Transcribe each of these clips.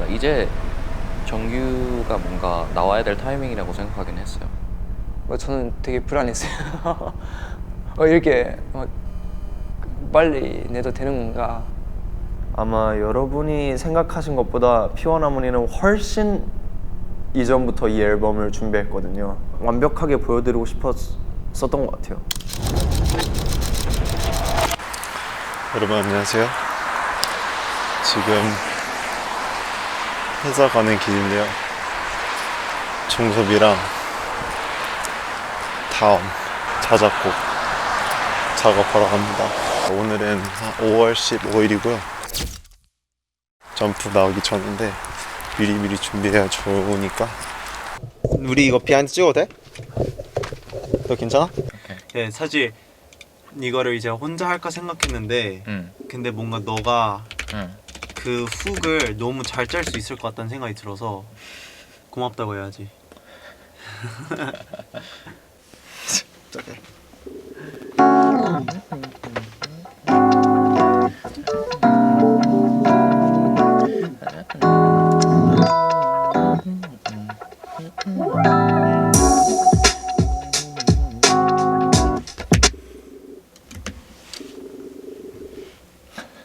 같습니다. 이제 정규가 뭔가 나와야 될 타이밍이라고 생각하긴 했어요. 저는 되게 불안했어요. 이렇게 빨리 내도 되는 건가? 아마 여러분이 생각하신 것보다 피원하모니는 훨씬 이전부터 이 앨범을 준비했거든요. 완벽하게 보여드리고 싶었던 것 같아요. 여러분 안녕하세요. 지금 회사 가는 길인데요. 종섭이랑 다음 자작곡 작업하러 갑니다. 오늘은 5월 15일이고요. 점프 나오기 전인데 미리미리 준비해야 좋으니까. 우리 이거 비하인드 찍어도 돼? 너 괜찮아? 네, 사실 이거를 이제 혼자 할까 생각했는데 근데 뭔가 너가 그 훅을 너무 잘 짤 수 있을 것 같다는 생각이 들어서 고맙다고 해야지.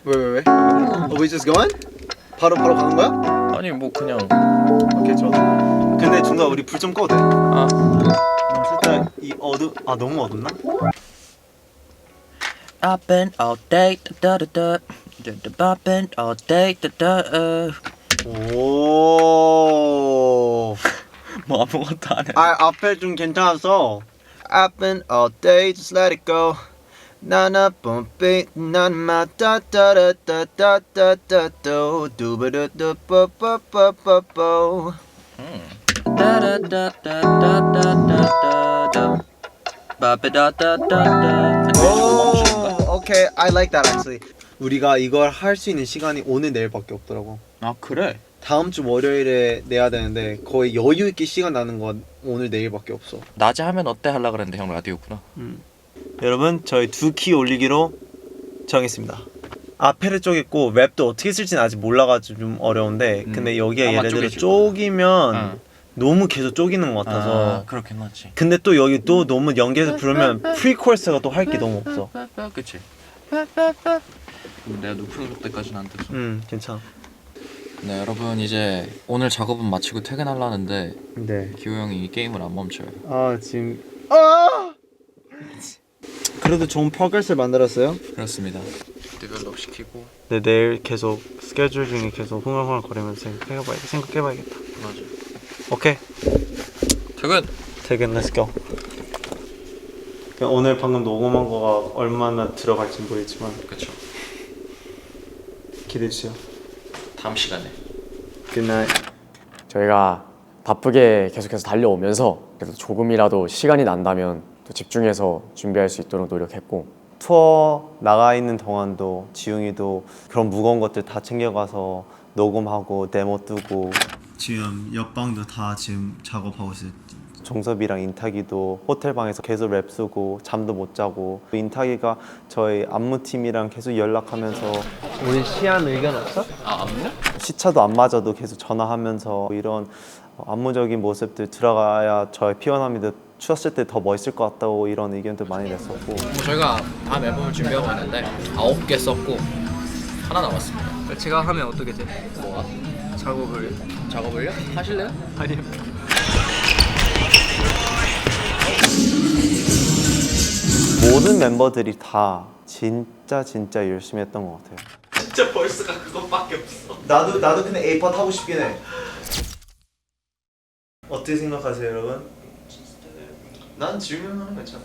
왜? Are we just going? 바로 가는 거야? 아니 뭐 그냥 오케이 좋아. 근데 준아 우리 불 좀 꺼도 돼? 아 살짝 이 너무 어둡나? I've been all day da da da I've been all day da da 오. 뭐 아무것도 안 해. 앞에 좀 괜찮았어. I've been all day, just let it go. 나나 봄빛 난마 따따라따따따따따 두바르뚜 뽀뽀뽀뽀뽀. 다다다다다다다다 바베다다다다. 오케이, I like that actually. 우리가 이걸 할 수 있는 시간이 오늘 내일밖에 없더라고. 아 그래? 다음 주 월요일에 내야 되는데 거의 여유 있게 시간 나는 건 오늘 내일밖에 없어. 낮에 하면 어때 하려 그랬는데 형 라디오구나. 여러분 저희 2키 올리기로 정했습니다. 앞에를 쪼갰고 랩도 어떻게 쓸지는 아직 몰라가지고 좀 어려운데 근데 여기에 예를 들어 쪼기면 너무 계속 쪼기는 것 같아서 그렇긴 하지. 근데 또 여기 또 너무 연계해서 부르면 프리코러스가 또 할 게 너무 없어. 그치. 내가 높은 때까지는 안 돼서. 괜찮아. 네 여러분 이제 오늘 작업은 마치고 퇴근하려는데 네. 기호 형이 이 게임을 안 멈춰요. 지금 그래도 좋은 프로그레스를 만들었어요. 그렇습니다. 디벨롭 시키고. 네, 내일 계속 스케줄 중에 계속 흥얼흥얼 거리면서 생각해봐야겠다. 맞아. 오케이. 퇴근. Let's go. 오늘 방금 녹음한 거가 얼마나 들어갈지 모르겠지만 그렇죠. 기대해주세요. 다음 시간에. Good night. 저희가 바쁘게 계속해서 달려오면서 그래도 조금이라도 시간이 난다면 또 집중해서 준비할 수 있도록 노력했고 투어 나가 있는 동안도 지웅이도 그런 무거운 것들 다 챙겨가서 녹음하고 데모 뜨고 지금 옆방도 다 지금 작업하고 있어요. 종섭이랑 인타기도 호텔방에서 계속 랩 쓰고 잠도 못 자고 인타기가 저희 안무팀이랑 계속 연락하면서 오늘 시안 의견 없어? 시차도 안 맞아도 계속 전화하면서 이런 안무적인 모습들 들어가야 저희 피원함이들 추웠을 때 더 멋있을 것 같다고 이런 의견도 많이 냈었고 저희가 다음 앨범을 준비하고 있는데 9개 썼고 하나 남았습니다. 제가 하면 어떻게 돼? 뭐가? 작업을요? 하실래요? 아니요. 모든 멤버들이 다 진짜 열심히 했던 것 같아요. 진짜 벌스가 그것밖에 없어. 나도 근데 에이팟 하고 싶긴 해. 어떻게 생각하세요, 여러분? 난 지우면 하는 거 괜찮아.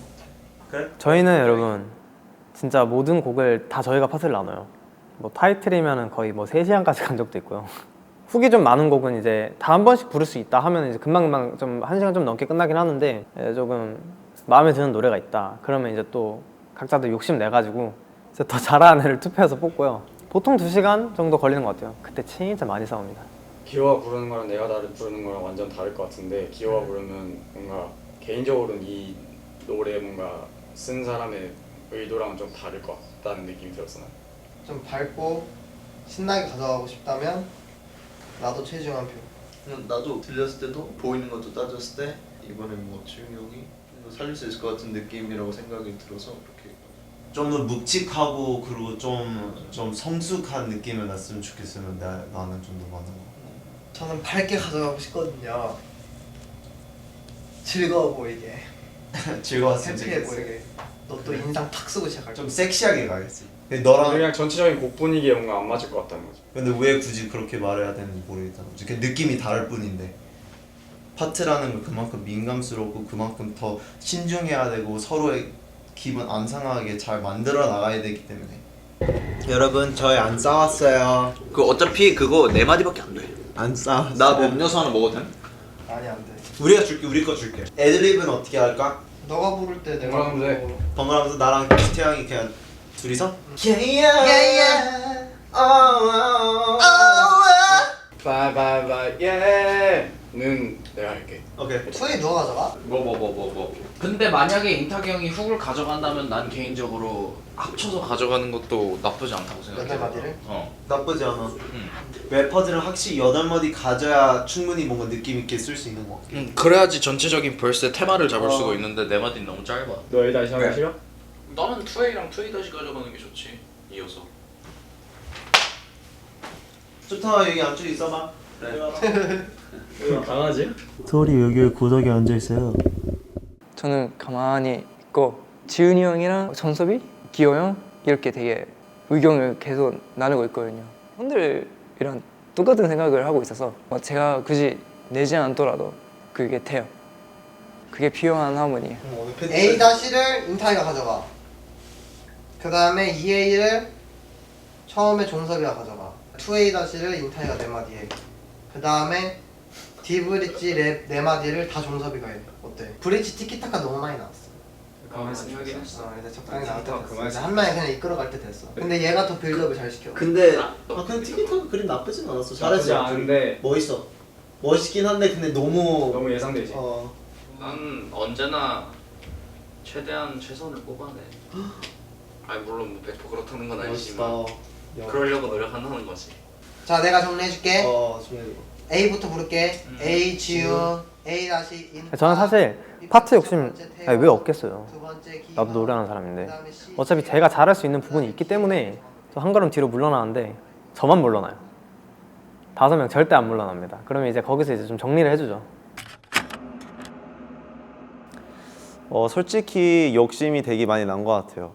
그래? 저희는 여러분 진짜 모든 곡을 다 저희가 팟을 나눠요. 뭐 타이틀이면은 거의 뭐 3시간까지 간 적도 있고요. 훅이 좀 많은 곡은 이제 다 한 번씩 부를 수 있다 하면 이제 금방금방 좀 1시간 좀 넘게 끝나긴 하는데 조금 마음에 드는 노래가 있다 그러면 이제 또 각자들 욕심 내가지고 이제 더 잘하는 애를 투표해서 뽑고요. 보통 2시간 정도 걸리는 것 같아요. 그때 진짜 많이 싸웁니다. 기호가 부르는 거랑 내가 부르는 거랑 완전 다를 것 같은데 기호가 부르면 뭔가 개인적으로는 이 노래 뭔가 쓴 사람의 의도랑은 좀 다를 것 같다는 느낌이 들었어. 난. 좀 밝고 신나게 가져가고 싶다면 나도 최지웅 한 표. 나도 들렸을 때도 보이는 것도 따졌을 때 이번엔 뭐 지웅이 형이 뭐 살릴 수 있을 것 같은 느낌이라고 생각이 들어서 그렇게. 좀 더 묵직하고 그리고 좀 성숙한 느낌을 났으면 좋겠어요. 나는 좀 더 많은 거. 저는 밝게 가져가고 싶거든요. 즐거워 보이게, 즐거웠으면 해피해 좋겠어. 보이게. 너 또 인상 탁 쓰고 시작할 좀 섹시하게 가겠지. 근데 너랑 그냥 전체적인 곡 분위기에 뭔가 안 맞을 것 같다는 거죠. 근데 왜 굳이 그렇게 말해야 되는지 모르겠다는 거지. 그 느낌이 다를 뿐인데 파트라는 건 그만큼 민감스럽고 그만큼 더 신중해야 되고 서로의 기분 안 상하게 잘 만들어 나가야 되기 때문에. 여러분 저희 안 싸웠어요. 그 어차피 그거 4마디밖에 안 돼. 안 싸웠어요. 나 뭐 음료수 하나 먹어도 돼? 아니 안 돼. 우리가 줄게. 우리 거 줄게. 애드립은 어떻게 할까? 너가 부를 때 내가 번갈아 하면 돼. 부르고. 번갈아가면서 나랑 태양이 그냥 둘이서 바이바이바이 예는 내가 할게. 오케이. 투이 누가 가져가? 뭐. 근데 만약에 인탁이 형이 훅을 가져간다면 난 개인적으로 합쳐서 가져가는 것도 나쁘지 않다고 생각해. 8마디를? 나쁘지 않아. 래퍼들은 확실히 8마디 가져야 충분히 뭔가 느낌 있게 쓸 수 있는 것 같아. 그래야지 전체적인 벌스의 테마를 잡을 수가 있는데 4마디는 너무 짧아. 너 다시 하기 싫어? 나는 2A랑 2A 다시 가져가는 게 좋지. 이어서. 좋다. 여기 안쪽에 있어봐. 강아지? 소리 여기 구석에 앉아 있어요. 저는 가만히 있고 지훈이 형이랑 전섭이, 기호 형 이렇게 되게 의견을 계속 나누고 있거든요. 형들이랑 똑같은 생각을 하고 있어서 제가 굳이 내지 않더라도 그게 돼요. 그게 필요한 하모니예요. A-를 인타이가 가져가. 그 다음에 2A를 처음에 종섭이가 가져가. 2A-를 인타이가 4마디에. 그 다음에 디브릿지 랩 4마디를 다 종섭이가 해. 어때? 브릿지 티키타카 너무 많이 나왔어. 가만히 생각하긴 했어. 이제 적당히 나올 때 그만 됐어. 한 명이 그냥 이끌어갈 때 됐어. 근데 얘가 더 빌드업을 잘 시켜. 근데 근데 티키타카 그림 나쁘진 않았어. 나쁘지 잘했어. 않은데 멋있어. 멋있긴 한데 근데 너무 예상되지. 난 언제나 최대한 최선을 뽑아내. 아니 물론 뭐 100% 그렇다는 건 아니지만 멋있다. 그러려고 노력한다는 거지. 자, 내가 정리해줄게. 정해줘. A부터 부를게. A, 지훈, A 다시 인. 저는 사실 파트 욕심 왜 없겠어요. 두 번째 기. 나도 노래하는 사람인데 어차피 제가 잘할 수 있는 부분이 있기 때문에 또 한 걸음 뒤로 물러나는데 저만 물러나요. 5명 절대 안 물러납니다. 그러면 이제 거기서 이제 좀 정리를 해주죠. 솔직히 욕심이 되게 많이 난 것 같아요.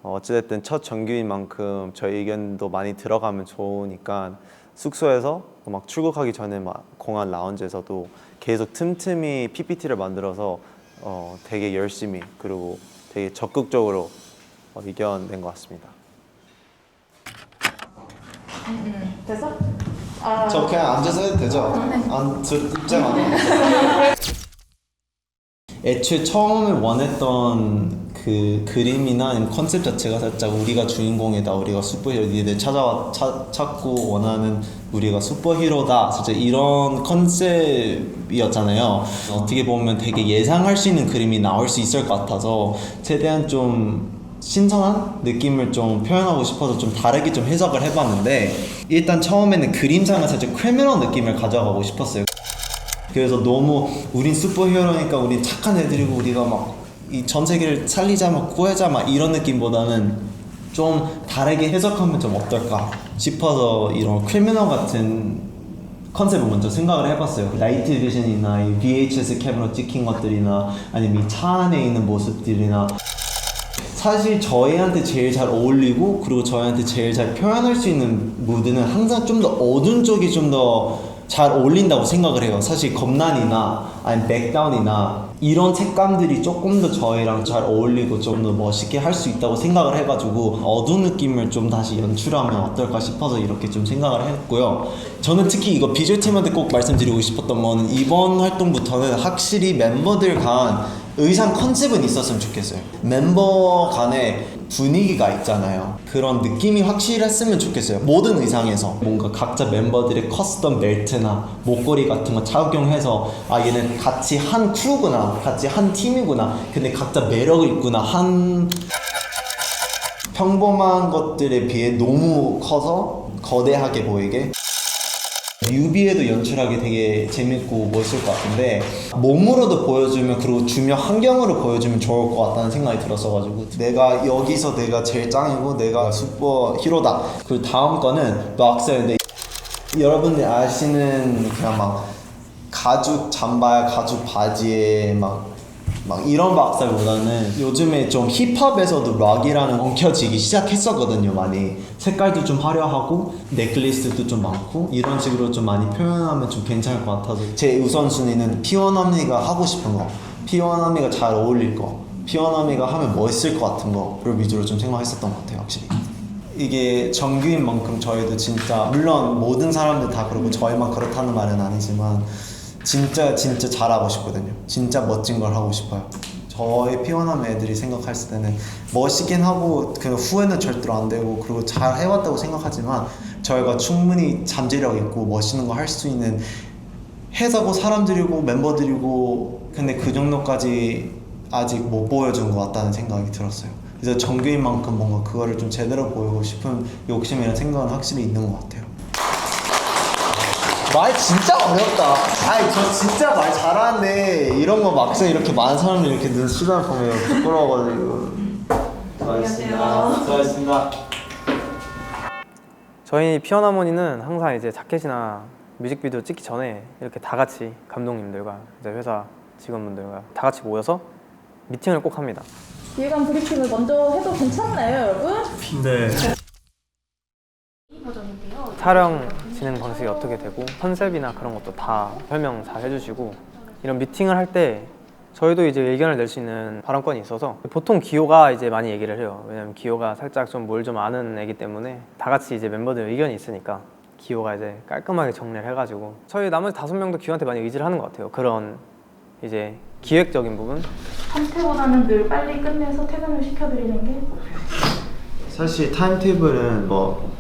어찌됐든 첫 정규인 만큼 저희 의견도 많이 들어가면 좋으니까 숙소에서 막 출국하기 전에 막 공항 라운지에서도 계속 틈틈이 PPT를 만들어서 되게 열심히 그리고 되게 적극적으로 이겨낸 것 같습니다. 됐어? 저 그냥 앉아서 해도 되죠? 입장 안 해요. 애초에 처음에 원했던 그 그림이나 아니면 컨셉 자체가 살짝 우리가 주인공이다, 우리가 슈퍼히어로, 니들 찾고 원하는 우리가 슈퍼히어로다, 진짜 이런 컨셉이었잖아요. 어떻게 보면 되게 예상할 수 있는 그림이 나올 수 있을 것 같아서 최대한 좀 신선한 느낌을 좀 표현하고 싶어서 좀 다르게 좀 해석을 해봤는데, 일단 처음에는 그림상을 살짝 크리미널 느낌을 가져가고 싶었어요. 그래서 너무 우린 슈퍼히어로니까 우린 착한 애들이고 우리가 막 이 전 세계를 살리자 막 구하자 막 이런 느낌보다는 좀 다르게 해석하면 좀 어떨까 싶어서 이런 크리미널 같은 컨셉을 먼저 생각을 해봤어요. 나이트 비전이나 이 VHS 캠으로 찍힌 것들이나 아니면 이 차 안에 있는 모습들이나, 사실 저희한테 제일 잘 어울리고 그리고 저희한테 제일 잘 표현할 수 있는 무드는 항상 좀 더 어두운 쪽이 좀 더 잘 어울린다고 생각을 해요. 사실 검난이나 아니면 백다운이나 이런 색감들이 조금 더 저희랑 잘 어울리고 좀 더 멋있게 할 수 있다고 생각을 해가지고 어두운 느낌을 좀 다시 연출하면 어떨까 싶어서 이렇게 좀 생각을 했고요. 저는 특히 이거 비주얼 팀한테 꼭 말씀드리고 싶었던 거는 이번 활동부터는 확실히 멤버들 간 의상 컨셉은 있었으면 좋겠어요. 멤버 간에 분위기가 있잖아요. 그런 느낌이 확실했으면 좋겠어요. 모든 의상에서 뭔가 각자 멤버들의 커스텀 벨트나 목걸이 같은 거 착용해서 아, 얘는 같이 한 크루구나, 같이 한 팀이구나, 근데 각자 매력이 있구나, 한 평범한 것들에 비해 너무 커서 거대하게 보이게 뮤비에도 연출하기 되게 재밌고 멋있을 것 같은데 몸으로도 보여주면 그리고 주변 환경으로 보여주면 좋을 것 같다는 생각이 들었어가지고 내가 여기서 내가 제일 짱이고 내가 슈퍼 히로다. 그 다음 거는 락셀인데 여러분들 아시는 그냥 막 가죽 잠바에 가죽 바지에 막 이런 박살보다는 요즘에 좀 힙합에서도 락이라는 엉켜지기 시작했었거든요. 많이 색깔도 좀 화려하고 넥클리스도 좀 많고 이런 식으로 좀 많이 표현하면 좀 괜찮을 것 같아서 제 우선순위는 피원 언니가 하고 싶은 거, 피원 언니가 잘 어울릴 거, 피원 언니가 하면 멋있을 것 같은 거를 위주로 좀 생각했었던 것 같아요. 확실히 이게 정규인 만큼 저희도 진짜 물론 모든 사람들 다 그러고 저희만 그렇다는 말은 아니지만 진짜 잘하고 싶거든요. 진짜 멋진 걸 하고 싶어요. 저의 피원함 애들이 생각했을 때는 멋있긴 하고 그 후회는 절대로 안 되고 그리고 잘 해왔다고 생각하지만 저희가 충분히 잠재력 있고 멋있는 거 할 수 있는 회사고 사람들이고 멤버들이고 근데 그 정도까지 아직 못 보여준 것 같다는 생각이 들었어요. 그래서 정규인 만큼 뭔가 그거를 좀 제대로 보이고 싶은 욕심이나 생각은 확실히 있는 것 같아요. 말 진짜 어렵다. 아니 저 진짜 말 잘하는데 이런 거 막상 이렇게 많은 사람들이 이렇게 눈 수다 보면 부끄러워가지고. 수고하셨습니다. 저희 피어나머니는 항상 이제 자켓이나 뮤직비디오 찍기 전에 이렇게 다 같이 감독님들과 이제 회사 직원분들과 다 같이 모여서 미팅을 꼭 합니다. 기획안 브리핑을 먼저 해도 괜찮나요, 여러분? 네. 촬영 진행 방식이 어떻게 되고 컨셉이나 그런 것도 다 설명 잘 해주시고 이런 미팅을 할 때 저희도 이제 의견을 낼 수 있는 발언권이 있어서 보통 기호가 이제 많이 얘기를 해요. 왜냐면 기호가 살짝 좀 뭘 좀 아는 애기 때문에 다 같이 이제 멤버들 의견이 있으니까 기호가 이제 깔끔하게 정리를 해가지고 저희 나머지 5명도 기호한테 많이 의지를 하는 것 같아요. 그런 이제 기획적인 부분. 한태보다는 늘 빨리 끝내서 퇴근을 시켜드리는 게 사실 타임테이블은 뭐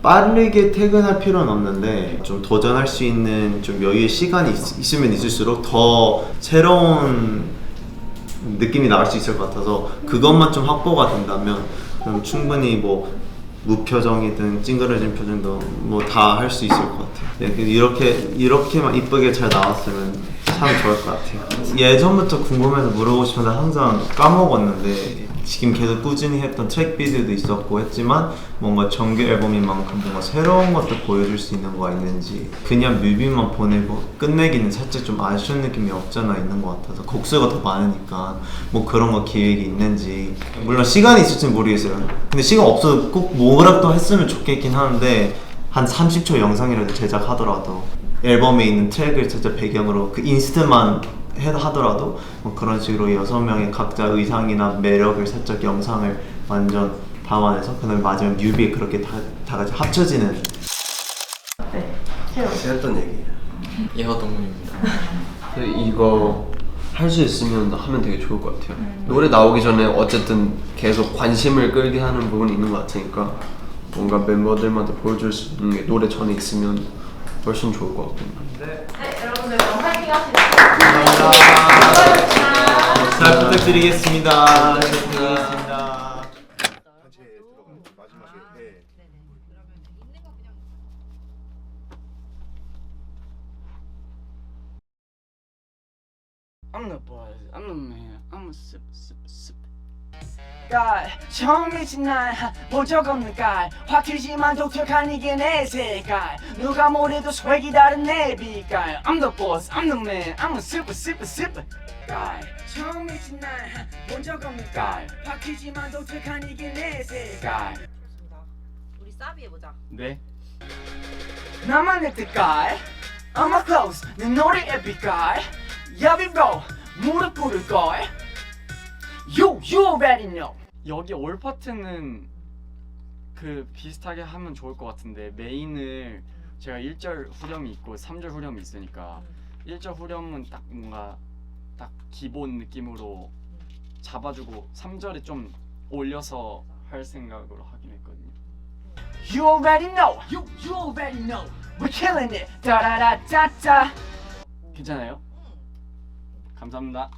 빠르게 퇴근할 필요는 없는데 좀 도전할 수 있는 좀 여유의 시간이 있으면 있을수록 더 새로운 느낌이 나올 수 있을 것 같아서 그것만 좀 확보가 된다면 그럼 충분히 뭐 무표정이든 찡그러진 표정도 뭐 다 할 수 있을 것 같아요. 이렇게만 이쁘게 잘 나왔으면 참 좋을 것 같아요. 예전부터 궁금해서 물어보고 싶은데 항상 까먹었는데 지금 계속 꾸준히 했던 트랙 비디오도 있었고 했지만 뭔가 정규 앨범인 만큼 뭔가 새로운 것도 보여줄 수 있는 거가 있는지 그냥 뮤비만 보내고 끝내기는 살짝 좀 아쉬운 느낌이 없잖아 있는 것 같아서 곡수가 더 많으니까 뭐 그런 거 기획이 있는지 물론 시간이 있을지는 모르겠어요. 근데 시간 없어도 꼭 뭐라도 했으면 좋겠긴 하는데 한 30초 영상이라도 제작하더라도 앨범에 있는 트랙을 진짜 배경으로 그 인스트만 하더라도 뭐 그런 식으로 6명의 각자 의상이나 매력을 살짝 영상을 완전 담아내서 그다음에 마지막 뮤비에 그렇게 다 같이 합쳐지는. 네, 제가 했던 얘기예요. 예화동문입니다. 이거 할 수 있으면 하면 되게 좋을 것 같아요. 노래 나오기 전에 어쨌든 계속 관심을 끌게 하는 부분이 있는 것 같으니까 뭔가 멤버들한테 보여줄 수 있는 게 노래 전에 있으면 훨씬 좋을 것 같고. 네, 여러분들 그럼 파이팅 합시다. 감사합니다. 잘 부탁드리겠습니다. I'm the boy, I'm the man, I'm a sip. 깔 처음이지 날 본 적 없는 깔 확 튀지만 독특한 이게 내 색깔 누가 뭐래도 swag이 다른 내 빛깔 I'm the boss, I'm the man, I'm a sip. 깔 처음이지 날 본 적 없는 깔 확 튀지만 독특한 이게 내 색깔 우리 사비 해보자. 네 나만 내 뜻깔 I'm a close 내 노래의 빛깔 야비로 무릎 꿇을걸 You already know. 여기 올 파트는 그 비슷하게 하면 좋을 것 같은데 메인을 제가 1절 후렴이 있고 3절 후렴이 있으니까 1절 후렴은 딱 뭔가 딱 기본 느낌으로 잡아주고 3절에 좀 올려서 할 생각으로 하긴 했거든요. You already know. You already know. We're killing it. 따라라짜짜. 괜찮아요? 감사합니다.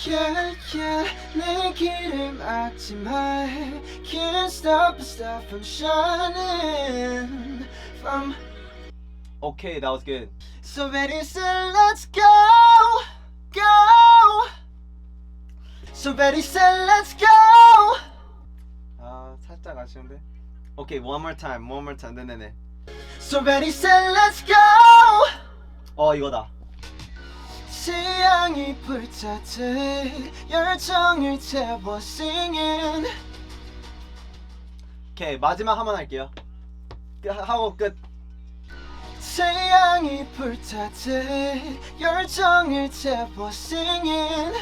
yeah, yeah. 내 길을 막지 마. Can't stop the star from shining. From Okay, that was good. So ready, so let's go, go. So ready, so let's go. 아 살짝 아쉬운데. Okay, one more time. 네네네. So ready, so let's go. 이거다. 태양이 불타듯 열정을 태워 singing. 오케이, 마지막 한 번 할게요. 하고 끝. 태양이 불타듯 열정을 태워 singing.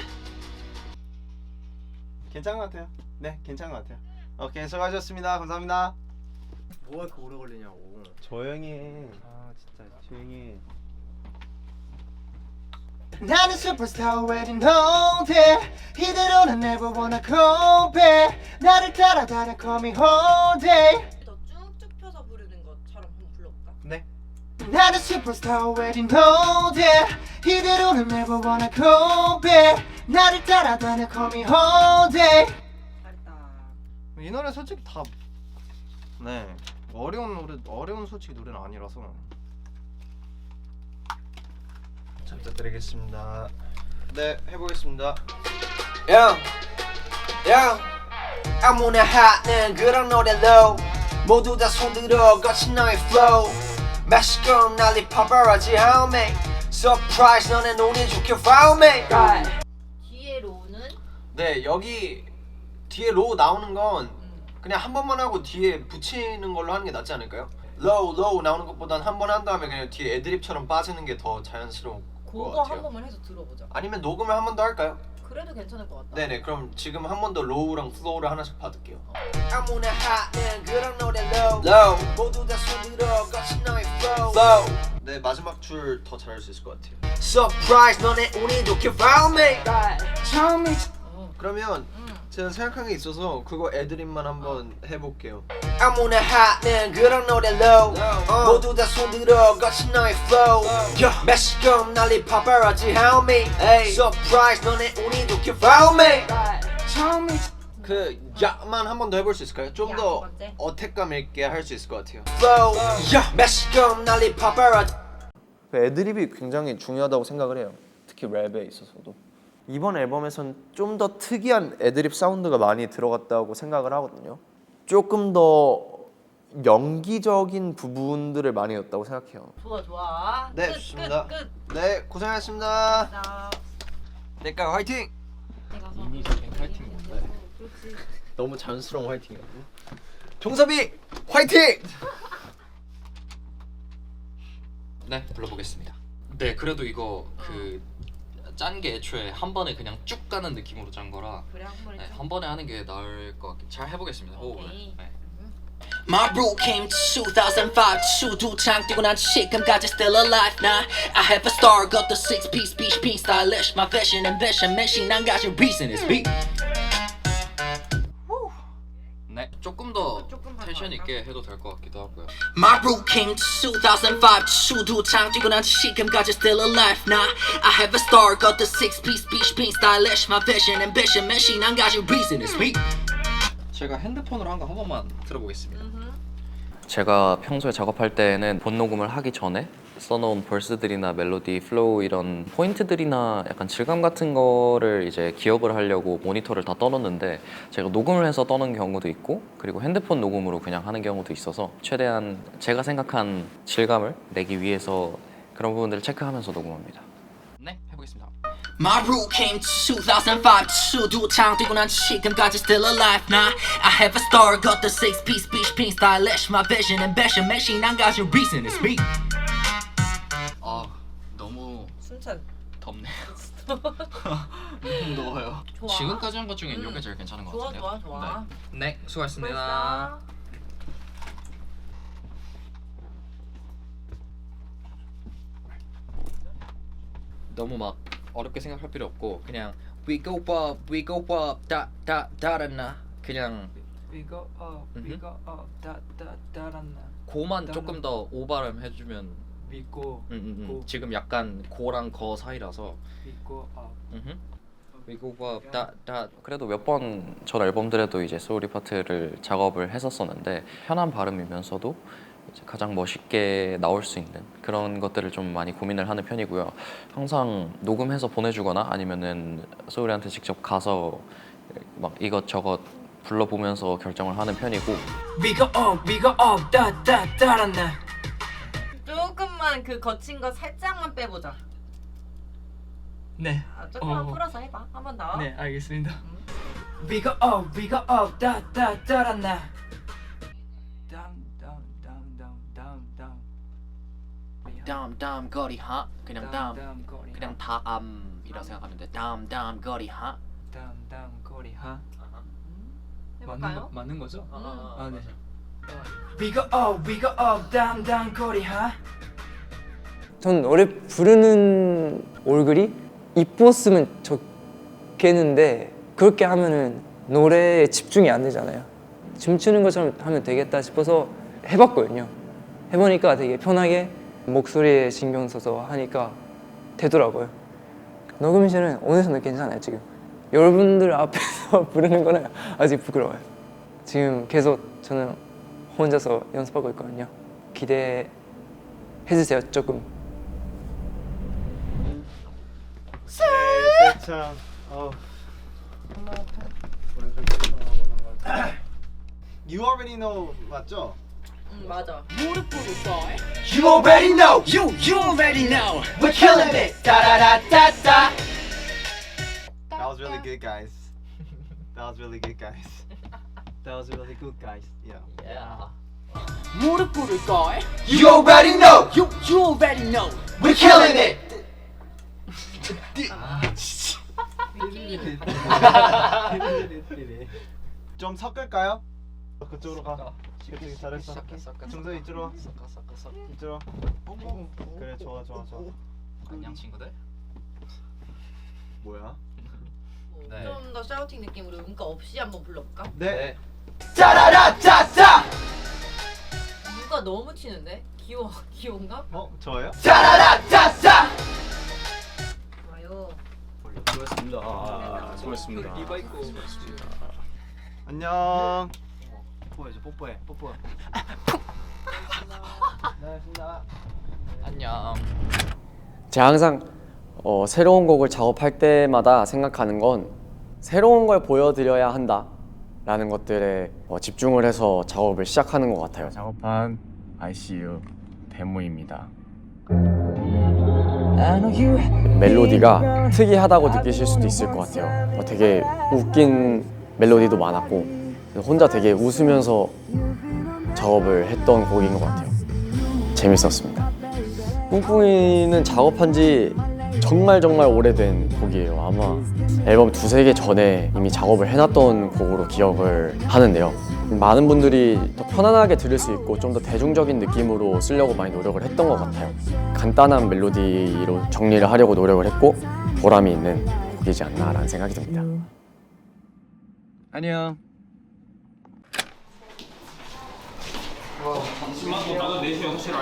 괜찮은 것 같아요. 네, 괜찮은 것 같아요. 오케이, 수고하셨습니다. 감사합니다. 뭐가 이렇게 오래 걸리냐고. 조용히 해. 아 진짜. 조용히 해. 나는 슈퍼스타 already know that. 이대로는 never wanna go back. 나를 따라다녀 call me all day. 더 쭉쭉 펴서 부르는 것처럼 한번 불러볼까? 네. 나는 슈퍼스타 already know that. 이대로는 never wanna go back. 나를 따라다녀 call me all day. 이 노래 솔직히 다 네 어려운 솔직히 노래는 아니라서. 잘 부탁드리겠습니다. 네, 해보겠습니다. Yeah, yeah. 아무나 하는 그런 노래로 모두 다 손들어 거친 너의 flow. 매시고 난리 paparazzi help me. Surprise 너네 눈이 좋게 follow me. 뒤에 로우는 네, 여기 뒤에 로우 나오는 건 그냥 한 번만 하고 뒤에 붙이는 걸로 하는 게 낫지 않을까요? 로우 나오는 것보단 한 번 한 다음에 그냥 뒤에 애드립처럼 빠지는 게 더 자연스러운 것 그거 같아요. 한 번만 해서 들어보자. 아니면 녹음을 한 번 더 할까요? 그래도 괜찮을 것 같다. 네네, 그럼 지금 한 번 더 로우랑 플로우를 하나씩 받을게요. 아무나 하는 그런 노래로 모두 다 손들어 거친 너의 flow. 네, 마지막 줄 더 잘할 수 있을 것 같아요. Surprise 너네 운이 좋게 follow me. 처음이 그러면 제가 생각한 게 있어서 그거 애드립만 한번 해볼게요. 아무나 하는 그런 노래로 모두 다 손들어 거친 너의 flow. 매시고 난리 paparazzi help me. Surprise 너네 운이 좋게 follow me. 처음이 그 야만 한 번 더 해볼 수 있을까요? 좀 야, 더 두 번째. 어택감 있게 할 수 있을 것 같아요. flow. 매시고 난리 paparazzi. 애드립이 굉장히 중요하다고 생각을 해요. 특히 랩에 있어서도. 이번 앨범에선 좀 더 특이한 애드립 사운드가 많이 들어갔다고 생각을 하거든요. 조금 더 연기적인 부분들을 많이 넣었다고 생각해요. 좋아. 네, 끝, 좋습니다. 끝. 네, 고생하셨습니다. 자, 내가 화이팅! 이미 화이팅. 너무 자연스러운 화이팅이거든요. 종섭이 화이팅! 네, 불러보겠습니다. 네, 그래도 이거 짠 게 애초에 한 번에 그냥 쭉 가는 느낌으로 짠 거라 그래 한 번에. 네, 한 번에 하는 게 나을 것 같긴. 잘 해보겠습니다. 호흡을. 오케이. 네. My rule came 2005 수두창 뛰고 난 지금까지 still alive now. I have a star, got the 6-piece beach being stylish. My vision ambition machine 난 가진 reason is me. 네, 조금 더 텐션 있게 해도 될 것 같기도 하고요. My rule came 2005 수두창 뛰고 난 지금까지 still alive now. I have a star, got the 6-piece beach being stylish. My vision ambition machine 난 가진 reason is me. 제가 핸드폰으로 한 거 한 번만 들어보겠습니다. 제가 평소에 작업할 때는 본 녹음을 하기 전에 써놓은 벌스들이나 멜로디, 플로우 이런 포인트들이나 약간 질감 같은 거를 이제 기억을 하려고 모니터를 다 떠놓는데 제가 녹음을 해서 떠는 경우도 있고 그리고 핸드폰 녹음으로 그냥 하는 경우도 있어서 최대한 제가 생각한 질감을 내기 위해서 그런 부분들을 체크하면서 녹음합니다. 네, 해보겠습니다. My rule came 2005 수두창 뛰고 난 지금까지 still alive now. I have a star, got the 6-piece beach being stylish. My vision ambition machine 난 가진 reason is me. 아, 너무 순찬. 덥네요. 너무 더워요. 좋아. 지금까지 한 것 중에 이게 제일 괜찮은 것 좋아, 같은데요. 좋아. 네, 네, 수고하셨습니다. 수고했어. 너무 막 어렵게 생각할 필요 없고 그냥 we go up 다다다라나 그냥 We go up, we go up, 다다다란나. 고만 조금 더 오발음 해주면 We go, go. 지금 약간 고랑 거 사이라서 We go up, 음흠. 그래도 몇 번 전 앨범들에도 이제 소울이 파트를 작업을 했었었는데 편한 발음이면서도 이제 가장 멋있게 나올 수 있는 그런 것들을 좀 많이 고민을 하는 편이고요. 항상 녹음해서 보내주거나 아니면은 소울이한테 직접 가서 막 이것저것 불러보면서 결정을 하는 편이고. 조금만 그 거친 거 살짝만 빼보자. 네. 조금만 풀어서 해봐. 한번 나와. 네, 알겠습니다. We go up, da na. 다음 거리 하 그냥 다음이라 생각하면 돼. 다음 거리 하. 다음 거리 하. 해볼까요? 맞는 거죠? 아 네. We go up, down, 거리하. 전 노래 부르는 얼굴이 이뻤으면 좋겠는데 그렇게 하면은 노래에 집중이 안 되잖아요. 춤추는 것처럼 하면 되겠다 싶어서 해봤거든요. 해보니까 되게 편하게 목소리에 신경 써서 하니까 되더라고요. 녹음실은 어느 정도 괜찮아요 지금. 여러분들 앞에서 부르는 거는 아직 부끄러워요. 지금 계속 저는 혼자서 연습하고 있거든요. 기대해 주세요 조금. You already know 맞죠? 맞아. 무릎 꿇을 걸. You already know. You already know. We're killing it. Da. That was really good, guys. That was really good, guys. That was really good, guys. Yeah. 무릎 꿇을 걸. You already know. You already know. We're killing it. 좀 섞을까요? 그쪽으로 가. 그쪽이 잘했어. 중선 이쪽으로 와. 이쪽으로. 그래 좋아. 안녕 친구들. 뭐야? 네. 좀 더 샤우팅 느낌으로 음가 없이 한번 불러볼까? 네. 짜라라짜짜. 누가 너무 치는데? 귀여운가? 저예요? 짜라라짜짜. 좋아요. 수고했습니다. 이거 있고. 안녕. 뽀뽀해. 안녕. 제가 항상 새로운 곡을 작업할 때마다 생각하는 건 새로운 걸 보여드려야 한다라는 것들에 집중을 해서 작업을 시작하는 것 같아요. 작업한 ICU 데모입니다. 멜로디가 특이하다고 느끼실 수도 있을 것 같아요. 되게 웃긴 멜로디도 많았고 혼자 되게 웃으면서 작업을 했던 곡인 것 같아요. 재밌었습니다. 뿡뿡이는 작업한 지 정말 오래된 곡이에요. 아마 앨범 2-3개 전에 이미 작업을 해놨던 곡으로 기억을 하는데요. 많은 분들이 더 편안하게 들을 수 있고 좀 더 대중적인 느낌으로 쓰려고 많이 노력을 했던 것 같아요. 간단한 멜로디로 정리를 하려고 노력을 했고 보람이 있는 곡이지 않나라는 생각이 듭니다. 안녕.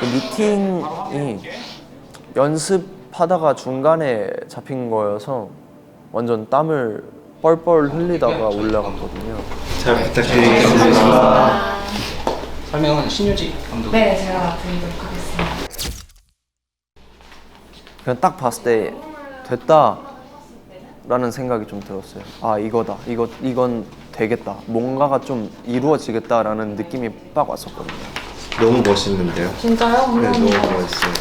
미팅이 연습하다가 중간에 잡힌 거여서 완전 땀을 뻘뻘 흘리다가 올라갔거든요. 잘 부탁드리겠습니다. 설명은 신유지 감독. 네, 제가 맡도록 하겠습니다. 그냥 딱 봤을 때 됐다라는 생각이 좀 들었어요. 아 이거다. 이건 되겠다. 뭔가가 좀 이루어지겠다라는 느낌이 딱 왔었거든요. 너무 멋있는데요? 진짜요? 네, 너무 감사합니다. 멋있어요.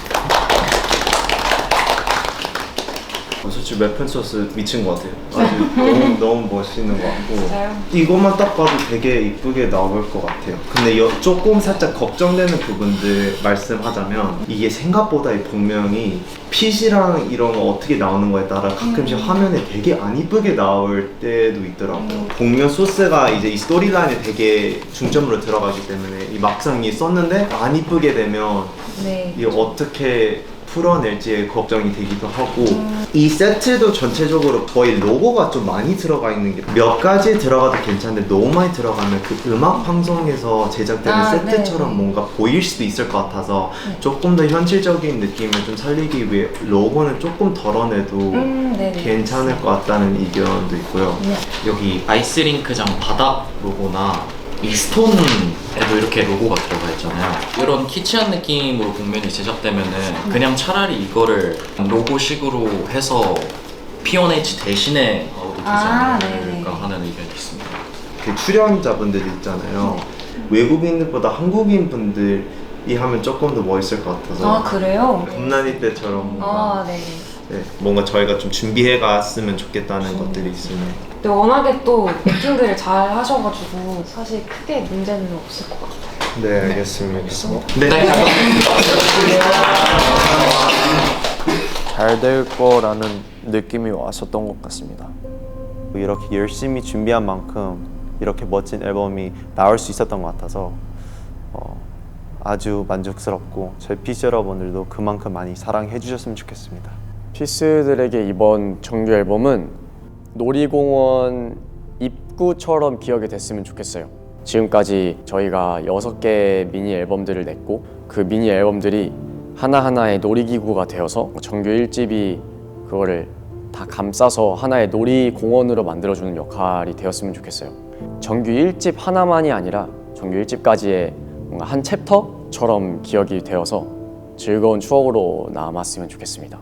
솔직히 레퍼런스 미친 것 같아요. 아주 너무 멋있는 것 같고 진짜요? 이것만 딱 봐도 되게 이쁘게 나올 것 같아요. 근데 조금 살짝 걱정되는 부분들 말씀하자면 이게 생각보다 이 복면이 핏이랑 이런 거 어떻게 나오는 거에 따라 가끔씩 화면에 되게 안 이쁘게 나올 때도 있더라고요. 복면 소스가 이제 이 스토리라인에 되게 중점으로 들어가기 때문에 이 막상 이 썼는데 안 이쁘게 되면 네. 이게 어떻게 풀어낼지 걱정이 되기도 하고 이 세트도 전체적으로 거의 로고가 좀 많이 들어가 있는 게 몇 가지 들어가도 괜찮은데 너무 많이 들어가면 그 음악 방송에서 제작되는 세트처럼 뭔가 보일 수도 있을 것 같아서 조금 더 현실적인 느낌을 좀 살리기 위해 로고는 조금 덜어내도 괜찮을 것 같다는 의견도 있고요. 여기 아이스링크장 바닥 로고나 이 스톤에도 이렇게 로고가 들어가 있잖아요. 이런 키치한 느낌으로 복면이 제작되면은 그냥 차라리 이거를 로고식으로 해서 P1H 대신에 넣어도 되지 않을까 하는 의견이 있습니다. 그 출연자분들이 있잖아요. 외국인들보다 한국인 분들이 하면 조금 더 멋있을 것 같아서. 아, 그래요? 봄나니 때처럼 뭔가, 네. 뭔가 저희가 좀 준비해 갔으면 좋겠다는 것들이 있으면. 근데 워낙에 또 액팅들을 잘 하셔가지고 사실 크게 문제는 없을 것 같아요. 네, 알겠습니다. 잘 될 거라는 느낌이 왔었던 것 같습니다. 이렇게 열심히 준비한 만큼 이렇게 멋진 앨범이 나올 수 있었던 것 같아서 아주 만족스럽고 저희 피스 여러분들도 그만큼 많이 사랑해 주셨으면 좋겠습니다. 피스들에게 이번 정규 앨범은 놀이공원 입구처럼 기억이 됐으면 좋겠어요. 지금까지 저희가 6개의 미니 앨범들을 냈고 그 미니 앨범들이 하나하나의 놀이기구가 되어서 정규 1집이 그거를 다 감싸서 하나의 놀이공원으로 만들어주는 역할이 되었으면 좋겠어요. 정규 1집 하나만이 아니라 정규 1집까지의 뭔가 한 챕터처럼 기억이 되어서 즐거운 추억으로 남았으면 좋겠습니다.